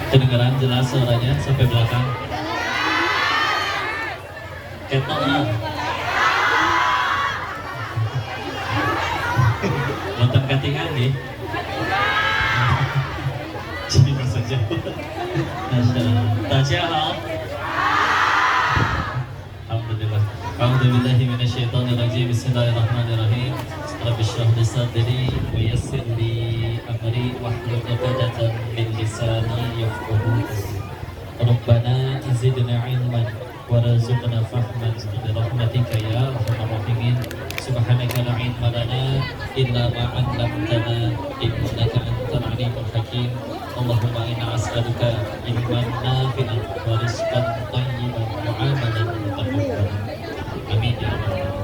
Kedengaran jelas suaranya sampai belakang. Ketok lah. Nonton katingan nih. Jadi bahasa Jawa. Tajahal. Alhamdulillah. A'udzubillahi minasyaitonirrajim. Bismillahirrahmanirrahim. Rabbi shrah li sadri wa yassir li amri wahlul 'uqdatam min lisani yafqahu qawli. Rabbana zidna ilman warzuqna fahman bi rahmatika ya arhamar rahimin. Subhanaka la ilma lana illa ma 'allamtana innaka antal alimul hakim. Allahumma inna as'aluka ilman nafi'an wa rizqan thayyiban wa 'amalan mutaqabbalan. Amin ya rabbal alamin.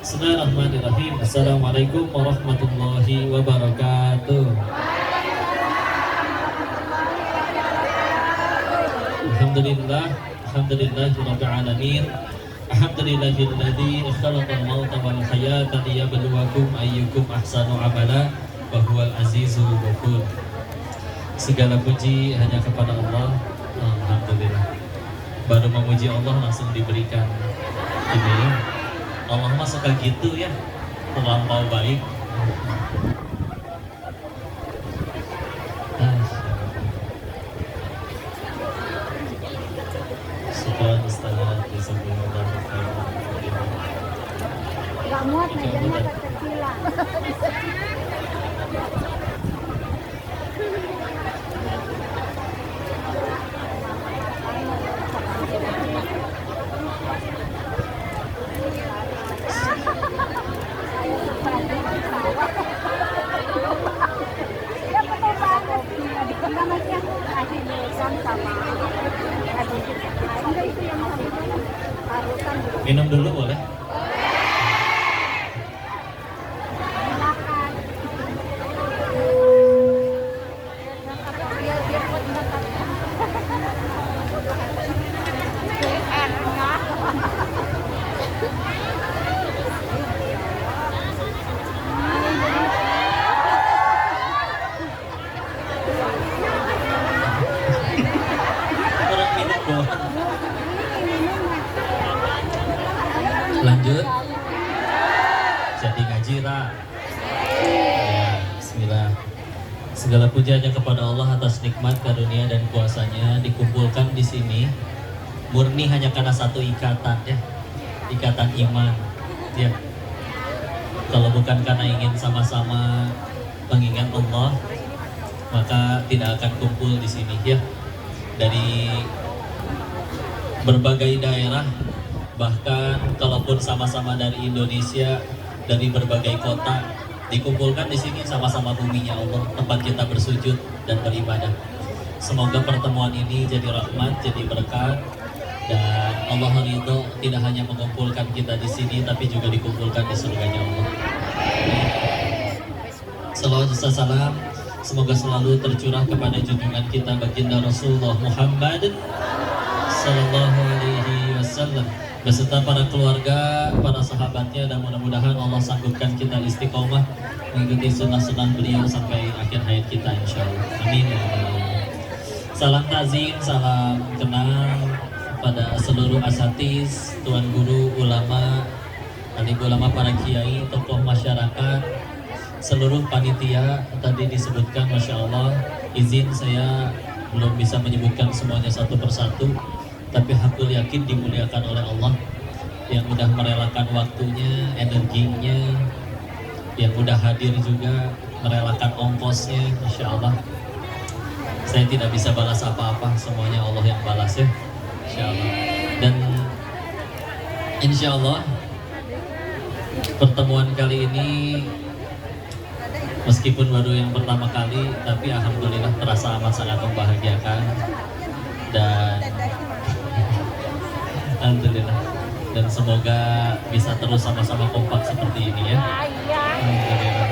Bismillahirrahmanirrahim. Assalamualaikum warahmatullahi wabarakatuh. Alhamdulillah, alhamdulillahirabbil alamin. Alhamdulillahilladzi khalaqal mauta wal hayata liyabluwakum ayyukum ahsanu amala wa huwal azizul ghafur. Segala puji hanya kepada Allah. Alhamdulillah. Baru memuji Allah langsung diberikan ini. Allah mah suka gitu ya, terlampau baik. Syukur Ustaz, jazakumullah khairan. Gak muat mejanya kekecilan. Minum dulu boleh? Orang minum doang. Lanjut. Jadi ngaji Ra. Ya, bismillah. Segala puja hanya kepada Allah atas nikmat karunia dan kuasanya dikumpulkan di sini murni hanya karena satu ikatan ya, ikatan iman ya. Kalau bukan karena ingin sama-sama mengingat Allah, maka tidak akan kumpul di sini ya. Dari berbagai daerah, bahkan kalaupun sama-sama dari Indonesia, dari berbagai kota, dikumpulkan di sini sama-sama buminya Allah, tempat kita bersujud dan beribadah. Semoga pertemuan ini jadi rahmat, jadi berkat, dan Allah ridho tidak hanya mengumpulkan kita di sini, tapi juga dikumpulkan di surganya Allah. Salawat dan salam semoga selalu tercurah kepada junjungan kita baginda Rasulullah Muhammad Sallallahu Alaihi Wasallam beserta para keluarga, para sahabatnya, dan mudah-mudahan Allah sanggupkan kita istiqomah mengikuti sunnah-sunnah beliau sampai akhir hayat kita insya Allah. Amin ya rabbal alamin. Salam takzim, salam kenal pada seluruh asatiz, tuan guru, ulama, alim ulama, para kiai, tokoh masyarakat, seluruh panitia tadi disebutkan, masya Allah. Izin saya belum bisa menyebutkan semuanya satu persatu, tapi hakul yakin dimuliakan oleh Allah yang udah merelakan waktunya, energinya, yang udah hadir juga merelakan ongkosnya, masya Allah. Saya tidak bisa balas apa-apa, semuanya Allah yang balas ya, insya Allah. Dan insya Allah pertemuan kali ini meskipun baru yang pertama kali, tapi alhamdulillah terasa amat sangat membahagiakan dan alhamdulillah, dan semoga bisa terus sama-sama kompak seperti ini ya. Alhamdulillah.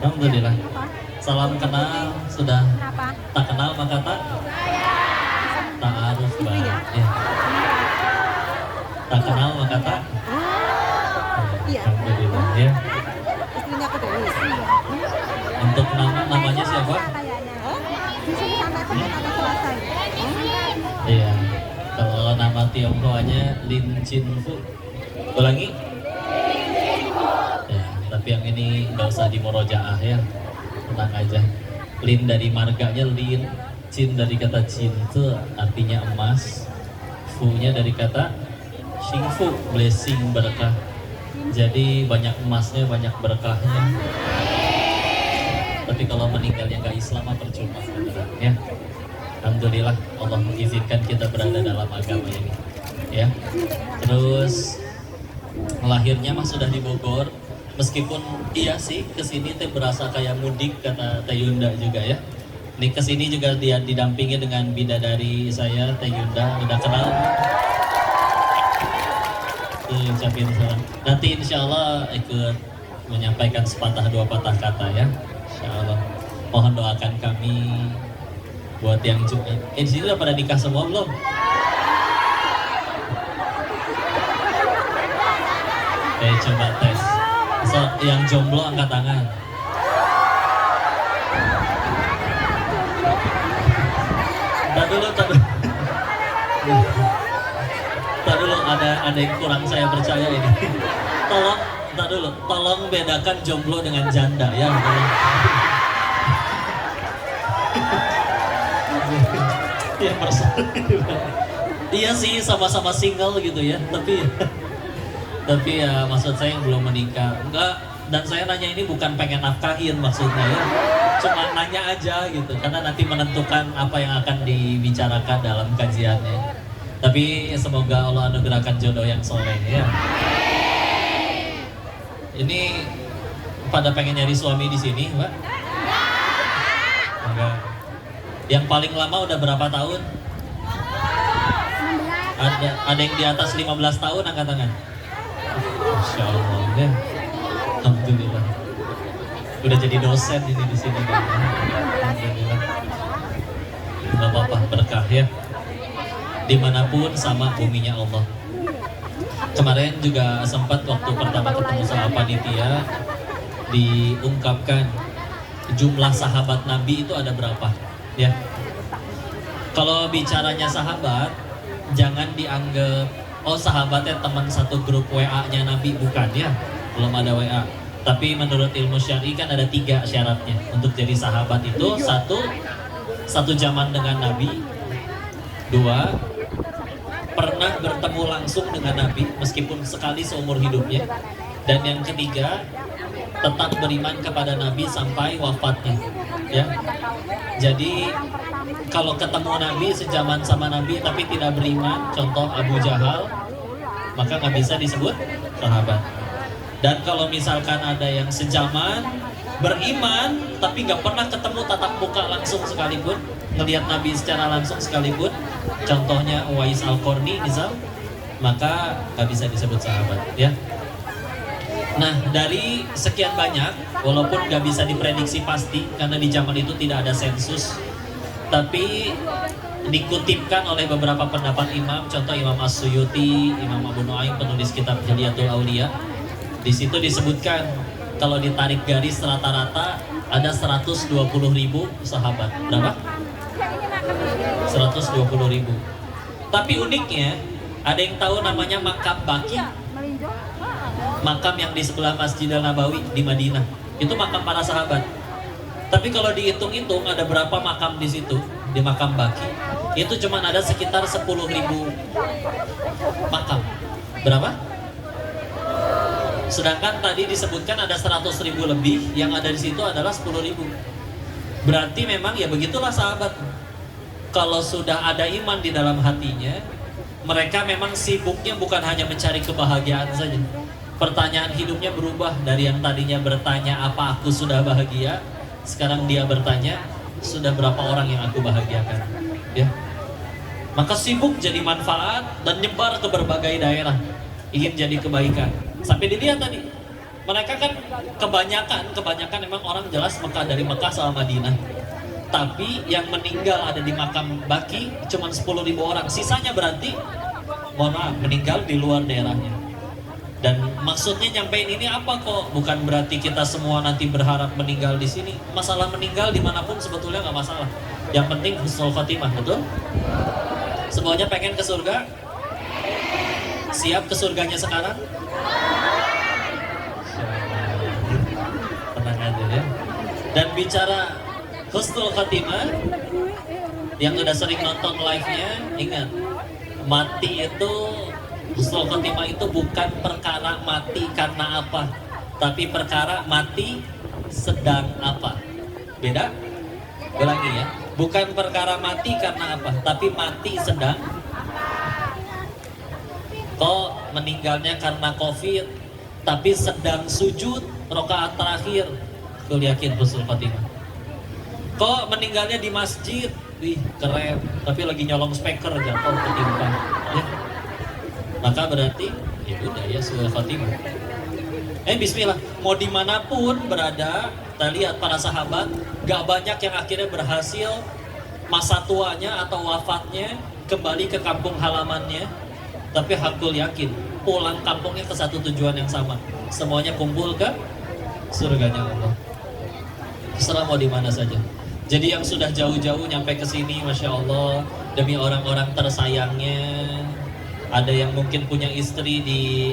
Alhamdulillah. Salam kenal sudah, tak kenal maka tak harus banget ya. Tak kenal maka tak. Alhamdulillah ya. Untuk namanya siapa? Disini sampai Senin atau Selasa. Iya. Kalau nama Tionghoanya Lin Chin Fu. Ulangi. Ya, tapi yang ini nggak usah dimorojaah ya, tenang aja. Lin dari marganya Lin, Chin dari kata cinta artinya emas, Fu-nya dari kata Xingfu, blessing, berkah. Jadi banyak emasnya, banyak berkahnya. Tapi kalau meninggalnya nggak Islam mah percuma ya. Alhamdulillah Allah mengizinkan kita berada dalam agama ini ya. Terus lahirnya mah sudah di Bogor, meskipun iya sih kesini teh berasa kayak mudik kata Teh Yunda juga ya. Nih kesini juga dia didampingi dengan bidadari saya Teh Yunda, udah kenal. Tuh ucapin salam. Nanti insya Allah ikut menyampaikan sepatah dua patah kata ya. Insya Allah. Mohon doakan kami buat yang di sini udah pada nikah semua belum? Coba tes. So, yang jomblo angkat tangan. Tak dulu. Tak dulu, ada yang kurang saya percaya ini. Tolong bedakan jomblo dengan janda ya. Ya iya sih sama-sama single gitu ya, tapi ya maksud saya yang belum menikah enggak, dan saya nanya ini bukan pengen nafkahin maksudnya ya, cuma nanya aja gitu karena nanti menentukan apa yang akan dibicarakan dalam kajiannya. Tapi semoga Allah anugerahkan jodoh yang soleh ya. Ini pada pengen nyari suami di sini, Mbak? Enggak. Yang paling lama udah berapa tahun? Ada yang di atas 15 tahun angkat tangan. Masya Allah ya. Alhamdulillah. Udah jadi dosen ini di sini. Alhamdulillah. Gak apa-apa, berkah ya. Dimanapun sama buminya Allah. Kemarin juga sempat waktu pertama ketemu sama panitia diungkapkan jumlah sahabat Nabi itu ada berapa ya. Kalau bicaranya sahabat jangan dianggap oh sahabatnya teman satu grup WA-nya Nabi, bukan ya, belum ada WA. Tapi menurut ilmu syar'i kan ada 3 syaratnya untuk jadi sahabat itu. Satu zaman dengan Nabi. 2, pernah bertemu langsung dengan Nabi meskipun sekali seumur hidupnya. Dan yang ketiga, tetap beriman kepada Nabi sampai wafatnya ya. Jadi kalau ketemu Nabi sejaman sama Nabi tapi tidak beriman, contoh Abu Jahal, maka nggak bisa disebut sahabat. Dan kalau misalkan ada yang sejaman beriman tapi nggak pernah ketemu tatap muka langsung sekalipun, ngelihat Nabi secara langsung sekalipun, contohnya Uwais Al-Qarni misal, maka nggak bisa disebut sahabat ya. Nah, dari sekian banyak, walaupun nggak bisa diprediksi pasti karena di zaman itu tidak ada sensus, tapi dikutipkan oleh beberapa pendapat imam, contoh Imam As-Suyuti, Imam Abu Nuaim penulis kitab Hilyatul Auliya. Di situ disebutkan kalau ditarik garis rata-rata ada 120.000 sahabat. Berapa? 120.000. Tapi uniknya ada yang tahu namanya makam Baqi. Makam yang di sebelah Masjidil Nabawi di Madinah. Itu makam para sahabat. Tapi kalau dihitung-hitung ada berapa makam di situ, di makam Baqi? Itu cuma ada sekitar 10.000 makam. Berapa? Sedangkan tadi disebutkan ada 100.000 lebih, yang ada di situ adalah 10.000. Berarti memang ya begitulah sahabat. Kalau sudah ada iman di dalam hatinya, mereka memang sibuknya bukan hanya mencari kebahagiaan saja. Pertanyaan hidupnya berubah dari yang tadinya bertanya apa aku sudah bahagia, sekarang dia bertanya sudah berapa orang yang aku bahagiakan ya. Maka sibuk jadi manfaat dan nyebar ke berbagai daerah, ingin jadi kebaikan. Sampai dilihat tadi mereka kan kebanyakan memang orang jelas Mekah, dari Mekah sama Madinah. Tapi yang meninggal ada di makam Baqi cuma 10.000 orang. Sisanya berarti mohon maaf meninggal di luar daerahnya. Dan maksudnya nyampein ini apa kok? Bukan berarti kita semua nanti berharap meninggal di sini. Masalah meninggal dimanapun sebetulnya nggak masalah. Yang penting husnul khotimah, betul? Semuanya pengen ke surga? Siap ke surganya sekarang? Tenang aja ya. Dan bicara husnul khotimah, yang udah sering nonton live-nya, ingat, mati itu, husnul khotimah itu bukan perkara mati karena apa, tapi perkara mati sedang apa. Beda? Ulangi ya. Bukan perkara mati karena apa, tapi mati sedang. Kok meninggalnya karena COVID, tapi sedang sujud rakaat terakhir, tuh yakin husnul khotimah. Kok meninggalnya di masjid, wih keren, tapi lagi nyolong speaker jatuh ketimpa, ya. Maka berarti ya udah ya husnul khotimah. Bismillah, mau dimanapun berada, kita lihat para sahabat, gak banyak yang akhirnya berhasil masa tuanya atau wafatnya kembali ke kampung halamannya. Tapi hakul yakin, pulang kampungnya ke satu tujuan yang sama. Semuanya kumpul ke surganya Allah. Terserah mau di mana saja. Jadi yang sudah jauh-jauh nyampe ke sini, Masya Allah, demi orang-orang tersayangnya. Ada yang mungkin punya istri di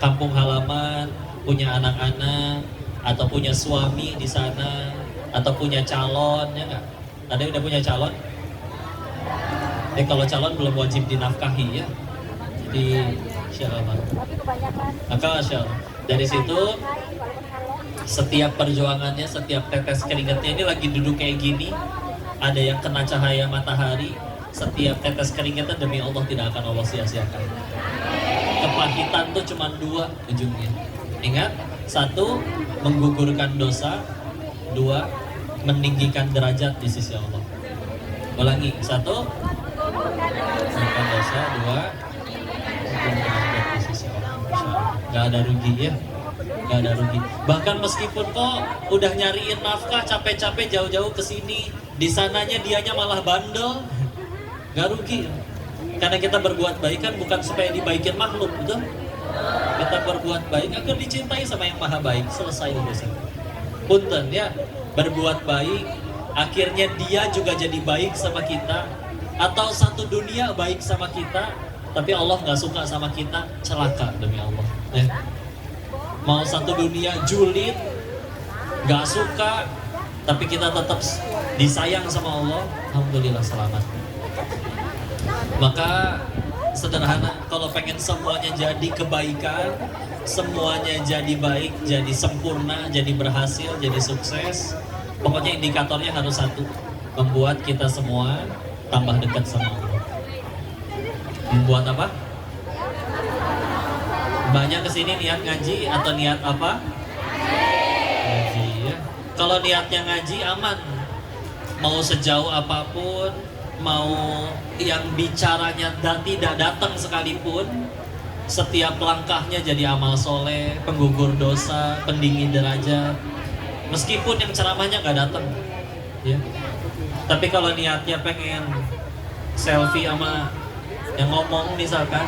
kampung halaman, punya anak-anak, atau punya suami di sana, atau punya calon, ya nggak? Ada yang udah punya calon? Kalau calon belum wajib dinafkahi ya. Di Syarabah. Maka Masya Allah, dari situ setiap perjuangannya, setiap tetes keringatnya, ini lagi duduk kayak gini, ada yang kena cahaya matahari, setiap tetes keringatnya demi Allah tidak akan Allah sia-siakan. Kepahitan tuh cuma dua ujungnya. Ingat, satu menggugurkan dosa, dua meninggikan derajat di sisi Allah. Ulangi, satu menggugurkan dosa, dua di sisi Allah. Gak ada rugi ya, gak ada rugi. Bahkan meskipun kok udah nyariin nafkah capek-capek jauh-jauh ke sini, di sananya dianya malah bandel, gak rugi. Karena kita berbuat baik kan bukan supaya dibaikin makhluk, betul? Kita berbuat baik agar dicintai sama yang maha baik, selesai urusan. Punten ya, berbuat baik, akhirnya dia juga jadi baik sama kita, atau satu dunia baik sama kita, tapi Allah nggak suka sama kita, celaka demi Allah. Ya. Mau satu dunia julid, nggak suka, tapi kita tetap disayang sama Allah, alhamdulillah selamat. Maka sederhana, kalau pengen semuanya jadi kebaikan, semuanya jadi baik, jadi sempurna, jadi berhasil, jadi sukses, pokoknya indikatornya harus satu, membuat kita semua tambah dekat sama Allah. Membuat apa? Banyak kesini niat ngaji atau niat apa? Ngaji ya. Kalau niatnya ngaji aman, mau sejauh apapun, mau yang bicaranya tidak datang sekalipun, setiap langkahnya jadi amal soleh, penggugur dosa, pendingin derajat. Meskipun yang ceramahnya nggak datang, ya. Tapi kalau niatnya pengen selfie sama yang ngomong misalkan,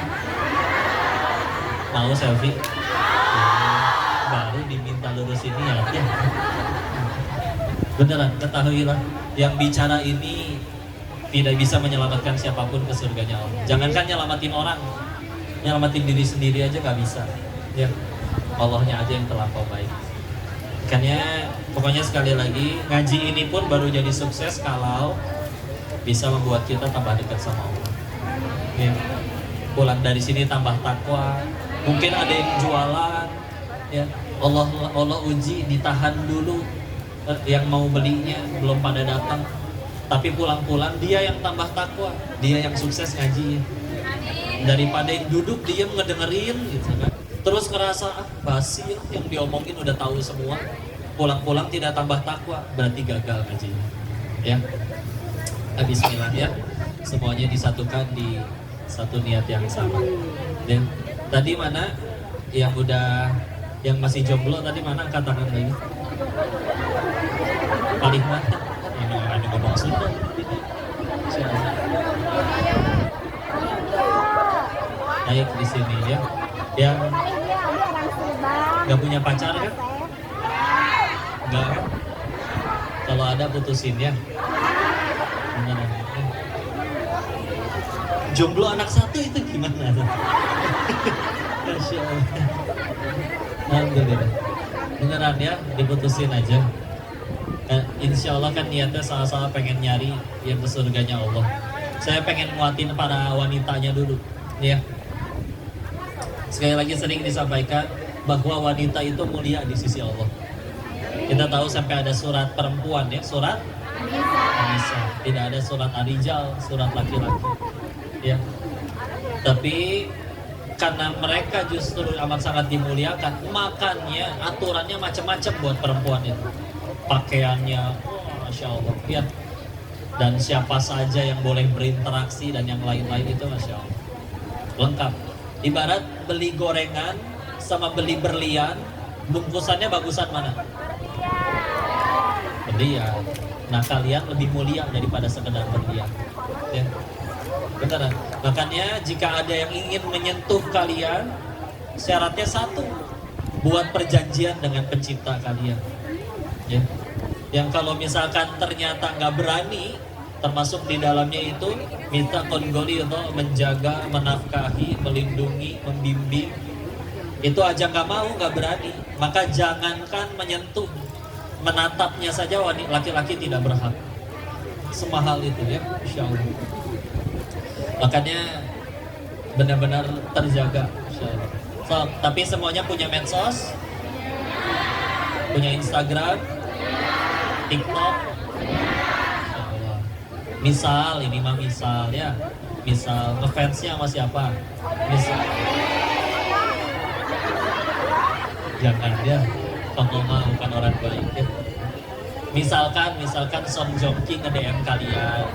mau selfie, baru diminta lurusin niatnya. Beneran, ketahuilah, yang bicara ini tidak bisa menyelamatkan siapapun ke surganya Allah. Jangankan nyelamatin orang, nyelamatin diri sendiri aja nggak bisa. Ya, Allahnya aja yang terlampau baik. Makanya, pokoknya sekali lagi, ngaji ini pun baru jadi sukses kalau bisa membuat kita tambah dekat sama Allah. Ya. Pulang dari sini tambah takwa. Mungkin ada yang jualan, ya. Allah uji, ditahan dulu. Yang mau belinya belum pada datang. Tapi pulang-pulang dia yang tambah takwa, dia yang sukses ngaji. Daripada yang duduk diam ngedengerin gitu kan. Terus ngerasa basi yang diomongin udah tahu semua. Pulang-pulang tidak tambah takwa, berarti gagal ngajinya. Ya. Bismillah ya. Semuanya disatukan di satu niat yang sama. Dan tadi mana yang masih jomblo tadi mana, angkat tangan lagi. Paling mana? Ini ngomong Sunda. Naik di sini ya. Yang Gak punya pacar kan? Enggak kan? Kalau ada putusin ya. Beneran. Jomblo anak satu itu gimana? Masya Allah. Alhamdulillah. Beneran ya, diputusin aja. Insya Allah kan niatnya sama-sama pengen nyari yang ke surganya Allah. Saya pengen nguatin para wanitanya dulu, ya. Sekali lagi sering disampaikan bahwa wanita itu mulia di sisi Allah. Kita tahu sampai ada surat perempuan ya, surat An-Nisa. Tidak ada surat Ar-Rijal, surat laki-laki. Ya. Tapi karena mereka justru amat sangat dimuliakan, makanya aturannya macam-macam buat perempuan itu. Pakaiannya, Masya Allah, ya. Dan siapa saja yang boleh berinteraksi dan yang lain-lain itu, Masya Allah, lengkap. Ibarat beli gorengan sama beli berlian, bungkusannya bagusan mana? Berlian. Nah, kalian lebih mulia daripada sekedar berlian, ya. Beneran. Makanya jika ada yang ingin menyentuh kalian, syaratnya satu, buat perjanjian dengan pencipta kalian, ya. Yang kalau misalkan ternyata nggak berani, termasuk di dalamnya itu minta konggoli itu menjaga, menafkahi, melindungi, membimbing, itu aja nggak mau, nggak berani, maka jangankan menyentuh, menatapnya saja laki-laki tidak berhak. Semahal itu ya, Insya Allah. Makanya benar-benar terjaga, Insya Allah. So, tapi semuanya punya medsos, punya Instagram, TikTok. Insya Allah. Misal, ini mah misal ya, misal ngefansnya sama siapa? Misal, jangan ya, Tongoma bukan orang baik ya. Misalkan Song Joong Ki nge-DM kalian,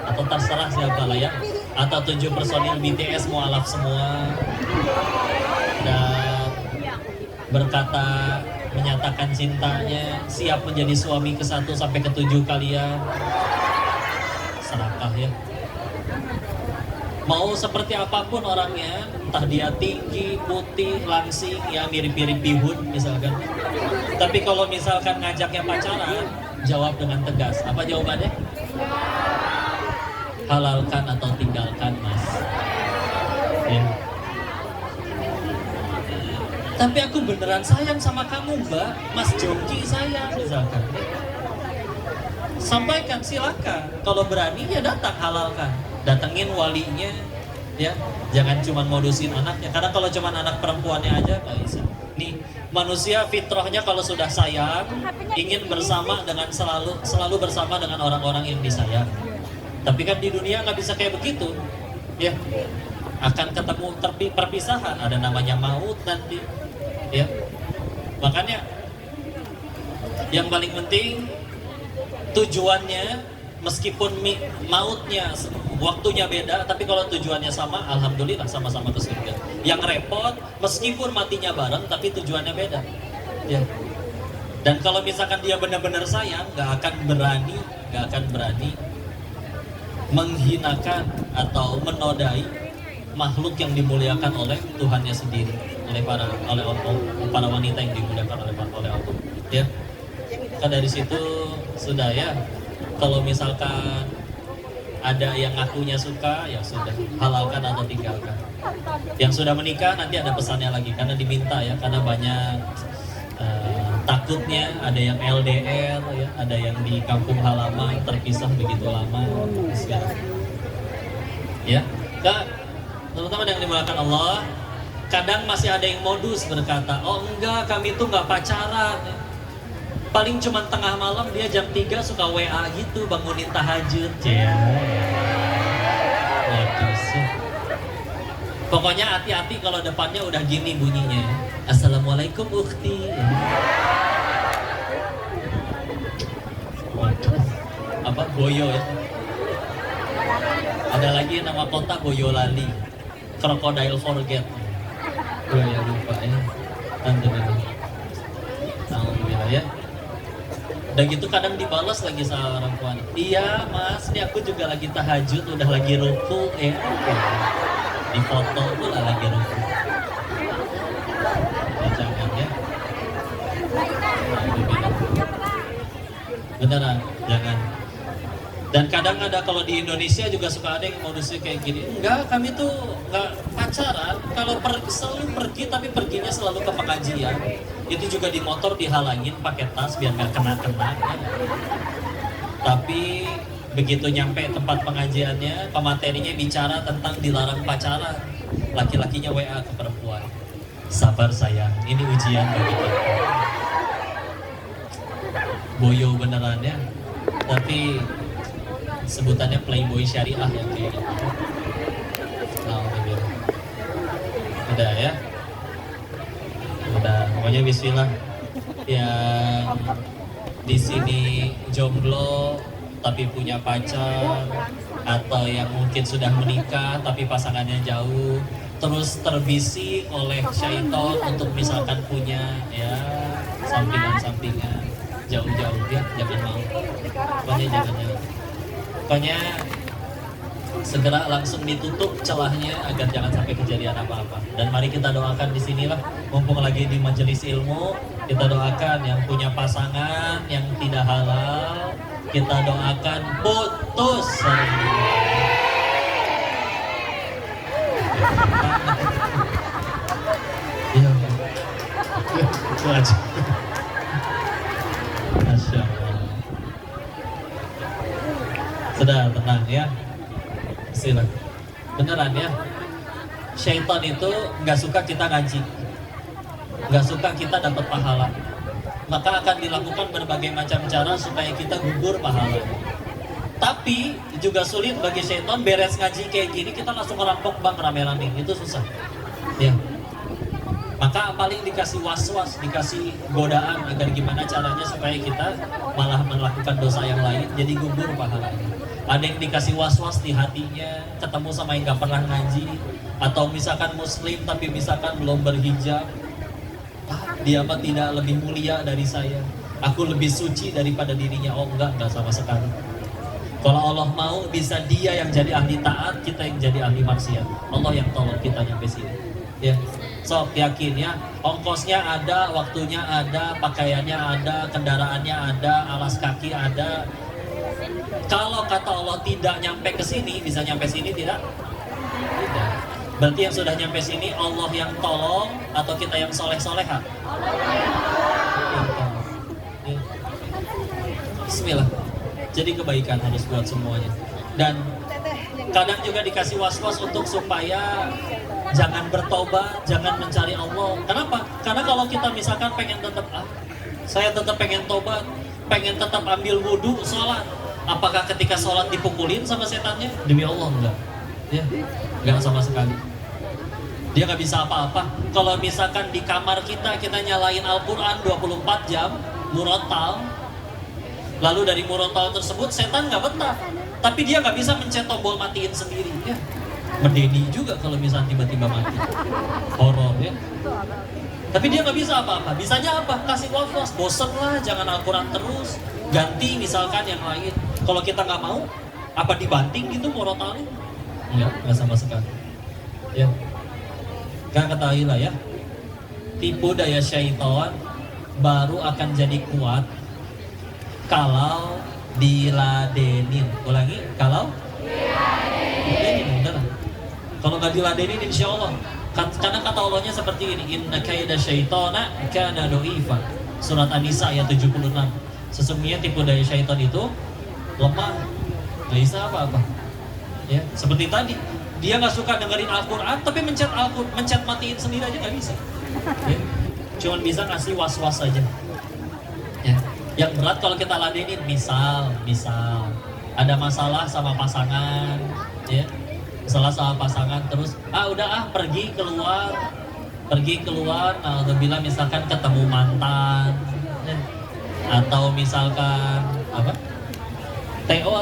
atau terserah siapa lah ya, atau 7 personil BTS mualaf semua dan berkata, menyatakan cintanya, siap menjadi suami ke-1 sampai ke-7 kalian, serakah ya. Mau seperti apapun orangnya, entah dia tinggi, putih, langsing, ya mirip-mirip bihun misalkan, tapi kalau misalkan ngajaknya pacaran, jawab dengan tegas. Apa jawabannya? Halalkan atau tinggalkan, mas ya. Tapi aku beneran sayang sama kamu, mbak, Mas Jongki sayang misalkan, sampaikan, silakan. Kalau berani ya datang, halalkan, datengin walinya ya, jangan cuma modusin anaknya, karena kalau cuma anak perempuannya aja nggak bisa. Nih, manusia fitrahnya kalau sudah sayang ingin bersama dengan selalu bersama dengan orang-orang yang disayang. Tapi kan di dunia nggak bisa kayak begitu, ya. Akan ketemu perpisahan, ada namanya maut nanti, ya. Makanya yang paling penting tujuannya, meskipun mautnya waktunya beda, tapi kalau tujuannya sama, alhamdulillah sama-sama ke surga. Yang repot, meskipun matinya bareng, tapi tujuannya beda, ya. Dan kalau misalkan dia benar-benar sayang, nggak akan berani menghinakan atau menodai makhluk yang dimuliakan oleh Tuhannya sendiri, oleh para wanita yang dimuliakan oleh Allah, ya. Kan dari situ sudah ya. Kalau misalkan ada yang ngakunya suka, ya sudah, halalkan atau tinggalkan. Yang sudah menikah nanti ada pesannya lagi, karena diminta ya, karena banyak takutnya ada yang LDR ya, ada yang di kampung halaman terpisah begitu lama ya. Kak, teman-teman yang dimuliakan Allah, kadang masih ada yang modus berkata, oh enggak, kami tuh nggak pacaran, paling cuma tengah malam dia jam 3 suka WA gitu, bangunin tahajud ya. Modus ya. Pokoknya hati-hati kalau depannya udah gini bunyinya, Assalamualaikum ukhti ya. Apa Boyo ya, ada lagi nama kota Boyolali, Crocodile Forget ya, lupa ya. Alhamdulillah ya. Udah gitu kadang dibalas lagi sama orang tua, iya mas, ini aku juga lagi tahajud, udah lagi ruku ya, di foto tuh lah lagi ruku. beneran, jangan. Dan kadang ada kalau di Indonesia juga suka ada yang modusnya kayak gini. Enggak, kami tuh enggak pacaran. Kalau selalu pergi tapi perginya selalu ke pengajian. Itu juga di motor dihalangin pakai tas biar nggak kena-kena. Ya. Tapi begitu nyampe tempat pengajiannya, pematerinya bicara tentang dilarang pacaran. Laki-lakinya WA ke perempuan. Sabar sayang, ini ujian bagi kita. Boyo beneran ya. Tapi sebutannya playboy syariah yang kayak gitu. Nah, udah ya. Udah, pokoknya bismillah. Yang di sini jomblo tapi punya pacar, atau yang mungkin sudah menikah tapi pasangannya jauh, terus terbisik oleh syaitan untuk misalkan punya ya sampingan-sampingan jauh-jauh ya, jangan mau. Pokoknya jangan. Pokoknya segera langsung ditutup celahnya agar jangan sampai kejadian apa-apa. Dan mari kita doakan di sinilah, mumpung lagi di majelis ilmu, kita doakan yang punya pasangan yang tidak halal, kita doakan putus. Iya, itu aja. Masya Allah. Sudah tenang ya. Silakan. Beneran ya. Syaitan itu nggak suka kita ngaji, nggak suka kita dapat pahala. Maka akan dilakukan berbagai macam cara supaya kita gugur pahala. Tapi juga sulit bagi syaitan beres ngaji kayak gini kita langsung ngerampok bang rame-rame, itu susah. Ya. Maka paling dikasih was-was, dikasih godaan agar gimana caranya supaya kita malah melakukan dosa yang lain, jadi gugur pahalanya. Ada yang dikasih was-was di hatinya, ketemu sama yang gak pernah ngaji, atau misalkan muslim tapi misalkan belum berhijab, dia mah tidak lebih mulia dari saya, aku lebih suci daripada dirinya. Oh enggak sama sekali. Kalau Allah mau bisa dia yang jadi ahli taat, kita yang jadi ahli maksiat. Allah yang tolong kita nyampe sini. Ya, sok yakin ya, ongkosnya ada, waktunya ada, pakaiannya ada, kendaraannya ada, alas kaki ada. Kalau kata Allah tidak nyampe ke sini, bisa nyampe sini tidak? Tidak. Berarti yang sudah nyampe sini Allah yang tolong atau kita yang soleh-soleha? Ya. Bismillah. Jadi kebaikan harus buat semuanya. Dan kadang juga dikasih was-was untuk supaya jangan bertobat, jangan mencari Allah. Kenapa? Karena kalau kita misalkan pengen tetap saya tetap pengen tobat, pengen tetap ambil wudhu, sholat. Apakah ketika sholat dipukulin sama setannya? Demi Allah enggak. Ya, enggak sama sekali. Dia nggak bisa apa-apa. Kalau misalkan di kamar kita nyalain Al-Quran 24 jam, murotal, lalu dari murotal tersebut setan nggak betah. Tapi dia nggak bisa mencet tombol matiin sendiri. Ya. Mendeni juga kalau misalnya tiba-tiba mati. Horor ya. Tapi dia nggak bisa apa-apa. Bisanya apa? Kasih was-was. Bosen lah, jangan Al-Quran terus. Ganti misalkan yang lain. Kalau kita nggak mau, apa dibanting gitu murotalnya? Nggak sama sekali. Ya. Gak ketahui lah ya, tipu daya syaitan baru akan jadi kuat kalau diladenin. Ulangi, kalau diladenin, bener. Kalau gak diladenin insya Allah, karena kata Allahnya seperti ini, inna kaida syaitana kana do'ifan. Surat An-Nisa ayat 76. Sesungguhnya tipu daya syaitan itu lemah, gak bisa apa-apa. Ya, seperti tadi. Dia nggak suka dengerin Al-Quran, tapi mencet matiin sendiri aja nggak bisa. Ya. Cuman bisa ngasih was-was aja. Ya. Yang berat kalau kita ladenin, misal ada masalah sama pasangan, ya, masalah sama pasangan, terus pergi keluar, nah bilang misalkan ketemu mantan, ya. Atau misalkan TO